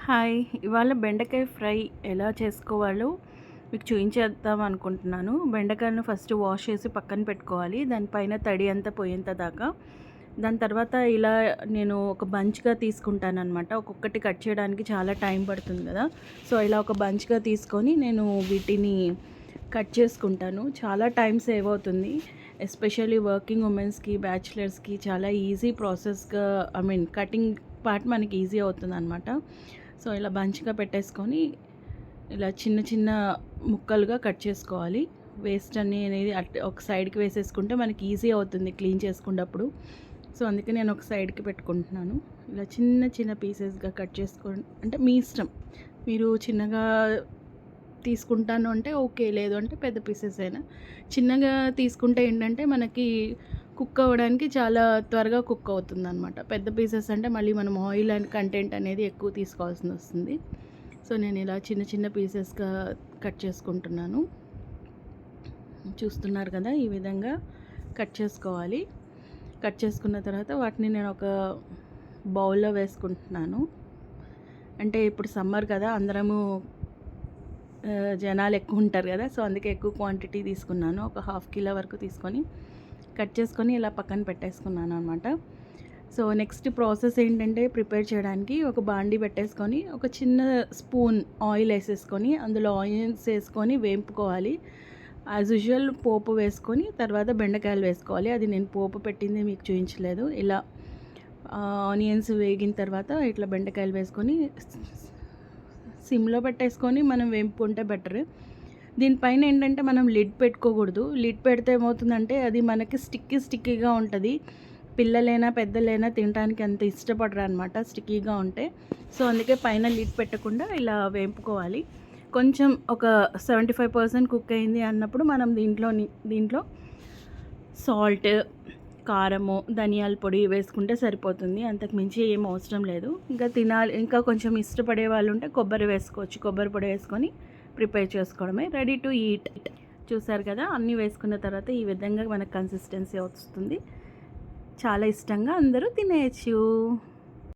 Hi! ఇవాళ బెండకాయ fry ఎలా చేసుకోవాలో మీకు చూయించేద్దాం అనుకుంటున్నాను. బెండకాయలను ఫస్ట్ వాష్ చేసి పక్కన పెట్టుకోవాలి. దానిపైన తడి అంతా పోయేంత దాకా. దాని తర్వాత ఇలా నేను ఒక బంచ్‌గా తీసుకుంటాననమాట. ఒక్కొక్కటి కట్ చేయడానికి చాలా టైం పడుతుంది కదా! సో, ఇలా ఒక బంచ్‌గా తీసుకొని నేను వీటిని కట్ చేసుకుంటాను. చాలా టైం సేవ్ అవుతుంది. ఎస్పెషల్లీ వర్కింగ్ ఉమెన్స్‌కి, బ్యాచిలర్స్‌కి చాలా ఈజీ ప్రాసెస్‌గా కటింగ్ పార్ట్ మనకి ఈజీ అవుతుందనమాట. సో, ఇలా బంచ్‌గా పెట్టేసుకొని ఇలా చిన్న చిన్న ముక్కలుగా కట్ చేసుకోవాలి. వేస్ట్ అనేది ఒక సైడ్‌కి వేసేసుకుంటే మనకి ఈజీ అవుతుంది క్లీన్ చేసుకునేటప్పుడు. సో, అందుకే నేను ఒక సైడ్‌కి పెట్టుకుంటున్నాను. ఇలా చిన్న చిన్న పీసెస్‌గా కట్ అంటే మీ ఇష్టం. మీరు చిన్నగా తీసుకుంటాను అంటే ఓకే. లేదు అంటే పెద్ద పీసెస్ అయినా. చిన్నగా తీసుకుంటే ఏంటంటే మనకి కుక్ అవ్వడానికి చాలా త్వరగా కుక్ అవుతుందనమాట. పెద్ద పీసెస్ అంటే మళ్ళీ మనం ఆయిల్ అండ్ కంటెంట్ అనేది ఎక్కువ తీసుకోవాల్సి వస్తుంది. సో, నేను ఇలా చిన్న చిన్న పీసెస్‌గా కట్ చేసుకుంటున్నాను. చూస్తున్నారు కదా! ఈ విధంగా కట్ చేసుకోవాలి. కట్ చేసుకున్న తర్వాత వాటిని నేను ఒక బౌల్‌లో వేసుకుంటున్నాను. అంటే ఇప్పుడు సమ్మర్ కదా! అందరము జనాలు ఎక్కువ ఉంటారు కదా! సో, అందుకే ఎక్కువ క్వాంటిటీ తీసుకున్నాను. ఒక హాఫ్ కిలో వరకు తీసుకొని కట్ చేసుకొని ఇలా పక్కన పెట్టేసుకున్నాను అనమాట. సో, నెక్స్ట్ ప్రాసెస్ ఏంటంటే ప్రిపేర్ చేయడానికి ఒక బాండీ పెట్టేసుకొని ఒక చిన్న స్పూన్ ఆయిల్ వేసేసుకొని అందులో ఆనియన్స్ వేసుకొని వేపుకోవాలి. యాజ్ యూజువల్ పోపు వేసుకొని తర్వాత బెండకాయలు వేసుకోవాలి. అది నేను పోపు పెట్టింది మీకు చూపించలేదు. ఇలా ఆనియన్స్ వేగిన తర్వాత ఇట్లా బెండకాయలు వేసుకొని సిమ్లో పెట్టేసుకొని మనం వేపుకుంటే బెటర్. దీనిపైన ఏంటంటే మనం లిడ్ పెట్టుకోకూడదు. లిడ్ పెడితే ఏమవుతుందంటే అది మనకి స్టిక్కీగా ఉంటుంది. పిల్లలైనా పెద్దలైనా తినడానికి అంత ఇష్టపడరు అనమాట స్టిక్కీగా ఉంటే. సో, అందుకే పైన లిడ్ పెట్టకుండా ఇలా వేపుకోవాలి. కొంచెం ఒక 75% కుక్ అయింది అన్నప్పుడు మనం దీంట్లో సాల్ట్, కారము, ధనియాల పొడి వేసుకుంటే సరిపోతుంది. అంతకు మించి ఏం అవసరం లేదు. ఇంకా కొంచెం ఇష్టపడే వాళ్ళు ఉంటే కొబ్బరి వేసుకోవచ్చు. కొబ్బరి పొడి వేసుకొని ప్రిపేర్ చేసుకోవడమే. Ready to eat. చూసారు కదా! అన్నీ వేసుకున్న తర్వాత ఈ విధంగా మనకు కన్సిస్టెన్సీ వస్తుంది. చాలా ఇష్టంగా అందరూ తినేయచ్చు.